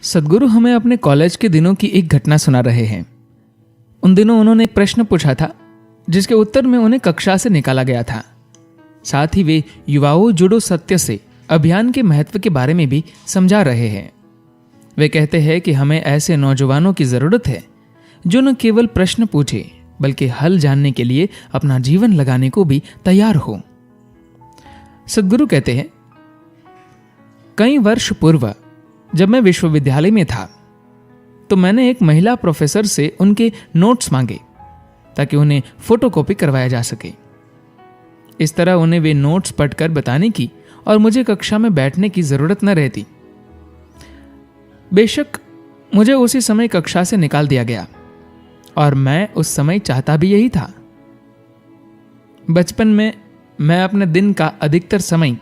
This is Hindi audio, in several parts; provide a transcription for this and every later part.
सद्गुरु हमें अपने कॉलेज के दिनों की एक घटना सुना रहे हैं। उन दिनों उन्होंने एक प्रश्न पूछा था जिसके उत्तर में उन्हें कक्षा से निकाला गया था। साथ ही वे युवाओं जुड़ो सत्य से अभियान के महत्व के बारे में भी समझा रहे हैं। वे कहते हैं कि हमें ऐसे नौजवानों की जरूरत है जो न केवल प्रश्न पूछे बल्कि हल जानने के लिए अपना जीवन लगाने को भी तैयार हो। सद्गुरु कहते हैं, कई वर्ष पूर्व जब मैं विश्वविद्यालय में था तो मैंने एक महिला प्रोफेसर से उनके नोट्स मांगे ताकि उन्हें फोटोकॉपी करवाया जा सके। इस तरह उन्हें वे नोट्स पढ़कर बताने की और मुझे कक्षा में बैठने की जरूरत न रहती। बेशक मुझे उसी समय कक्षा से निकाल दिया गया और मैं उस समय चाहता भी यही था। बचपन में मैं अपने दिन का अधिकतर समय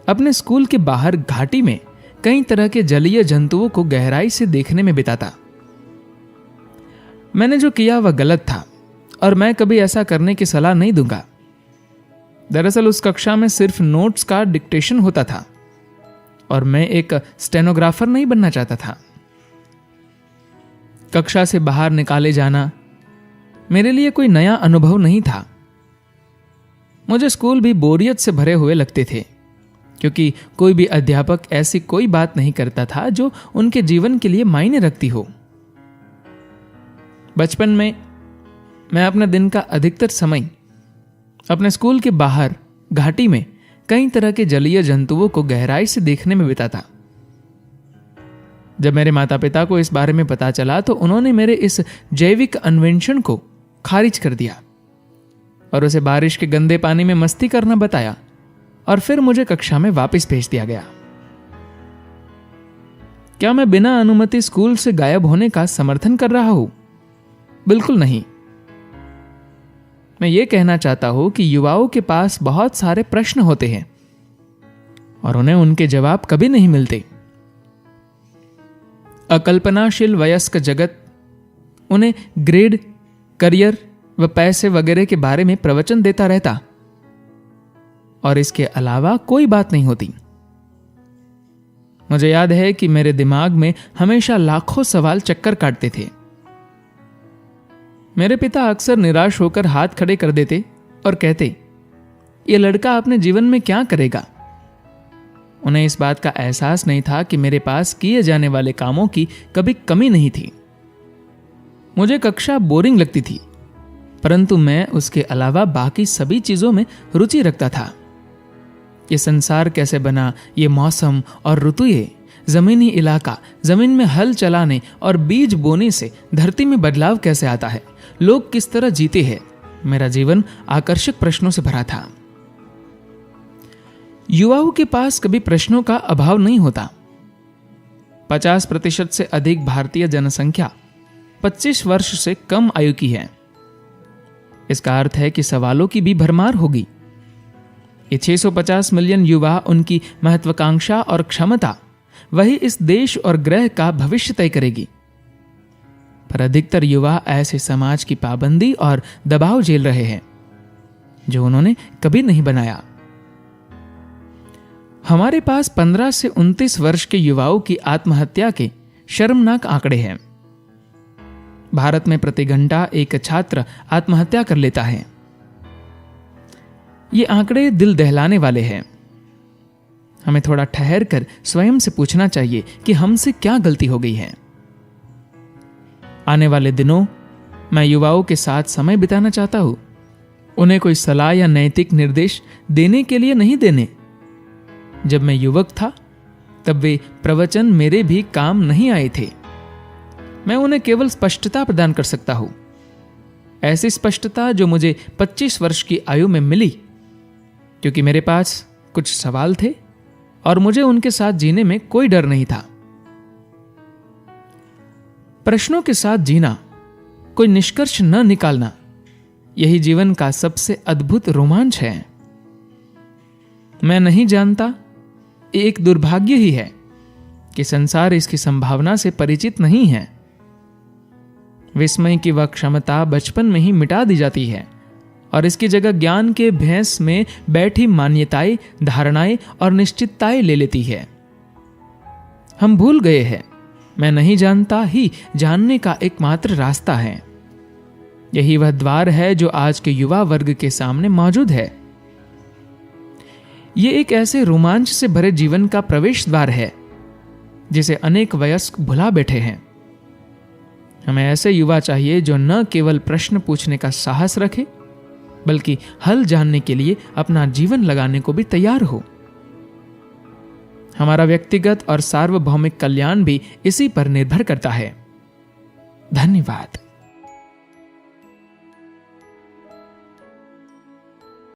अपने स्कूल के बाहर घाटी में कई तरह के जलीय जंतुओं को गहराई से देखने में बिताता। मैंने जो किया वह गलत था और मैं कभी ऐसा करने की सलाह नहीं दूंगा। दरअसल उस कक्षा में सिर्फ नोट्स का डिक्टेशन होता था और मैं एक स्टेनोग्राफर नहीं बनना चाहता था। कक्षा से बाहर निकाले जाना मेरे लिए कोई नया अनुभव नहीं था। मुझे स्कूल भी बोरियत से भरे हुए लगते थे क्योंकि कोई भी अध्यापक ऐसी कोई बात नहीं करता था जो उनके जीवन के लिए मायने रखती हो। बचपन में मैं अपने दिन का अधिकतर समय अपने स्कूल के बाहर घाटी में कई तरह के जलीय जंतुओं को गहराई से देखने में बिताता। जब मेरे माता पिता को इस बारे में पता चला तो उन्होंने मेरे इस जैविक अन्वेषण को खारिज कर दिया और उसे बारिश के गंदे पानी में मस्ती करना बताया और फिर मुझे कक्षा में वापस भेज दिया गया। क्या मैं बिना अनुमति स्कूल से गायब होने का समर्थन कर रहा हूं? बिल्कुल नहीं। मैं ये कहना चाहता हूं कि युवाओं के पास बहुत सारे प्रश्न होते हैं और उन्हें उनके जवाब कभी नहीं मिलते। अकल्पनाशील वयस्क जगत उन्हें ग्रेड, करियर व पैसे वगैरह के बारे में प्रवचन देता रहता और इसके अलावा कोई बात नहीं होती। मुझे याद है कि मेरे दिमाग में हमेशा लाखों सवाल चक्कर काटते थे। मेरे पिता अक्सर निराश होकर हाथ खड़े कर देते और कहते, ये लड़का अपने जीवन में क्या करेगा? उन्हें इस बात का एहसास नहीं था कि मेरे पास किए जाने वाले कामों की कभी कमी नहीं थी। मुझे कक्षा बोरिंग लगती थी, परंतु मैं उसके अलावा बाकी सभी चीजों में रुचि रखता था। ये संसार कैसे बना, ये मौसम और ऋतुएं, जमीनी इलाका, जमीन में हल चलाने और बीज बोने से धरती में बदलाव कैसे आता है, लोग किस तरह जीते हैं, मेरा जीवन आकर्षक प्रश्नों से भरा था। युवाओं के पास कभी प्रश्नों का अभाव नहीं होता। 50% से अधिक भारतीय जनसंख्या 25 वर्ष से कम आयु की है। इसका अर्थ है कि सवालों की भी भरमार होगी। ये 650 मिलियन युवा, उनकी महत्वाकांक्षा और क्षमता वही इस देश और ग्रह का भविष्य तय करेगी। पर अधिकतर युवा ऐसे समाज की पाबंदी और दबाव झेल रहे हैं जो उन्होंने कभी नहीं बनाया। हमारे पास 15 से 29 वर्ष के युवाओं की आत्महत्या के शर्मनाक आंकड़े हैं। भारत में प्रति घंटा एक छात्र आत्महत्या कर लेता है। ये आंकड़े दिल दहलाने वाले हैं। हमें थोड़ा ठहर कर स्वयं से पूछना चाहिए कि हमसे क्या गलती हो गई है। आने वाले दिनों मैं युवाओं के साथ समय बिताना चाहता हूं। उन्हें कोई सलाह या नैतिक निर्देश देने के लिए नहीं देने। जब मैं युवक था तब वे प्रवचन मेरे भी काम नहीं आए थे। मैं उन्हें केवल स्पष्टता प्रदान कर सकता हूं, ऐसी स्पष्टता जो मुझे 25 वर्ष की आयु में मिली, क्योंकि मेरे पास कुछ सवाल थे और मुझे उनके साथ जीने में कोई डर नहीं था। प्रश्नों के साथ जीना, कोई निष्कर्ष न निकालना, यही जीवन का सबसे अद्भुत रोमांच है। मैं नहीं जानता, एक दुर्भाग्य ही है कि संसार इसकी संभावना से परिचित नहीं है। विस्मय की वह क्षमता बचपन में ही मिटा दी जाती है और इसकी जगह ज्ञान के भैंस में बैठी मान्यताएं, धारणाएं और निश्चितताएं ले लेती है। हम भूल गए हैं मैं नहीं जानता ही जानने का एकमात्र रास्ता है। यही वह द्वार है जो आज के युवा वर्ग के सामने मौजूद है। ये एक ऐसे रोमांच से भरे जीवन का प्रवेश द्वार है जिसे अनेक वयस्क भुला बैठे हैं। हमें ऐसे युवा चाहिए जो न केवल प्रश्न पूछने का साहस रखे, बल्कि हल जानने के लिए अपना जीवन लगाने को भी तैयार हो। हमारा व्यक्तिगत और सार्वभौमिक कल्याण भी इसी पर निर्भर करता है। धन्यवाद।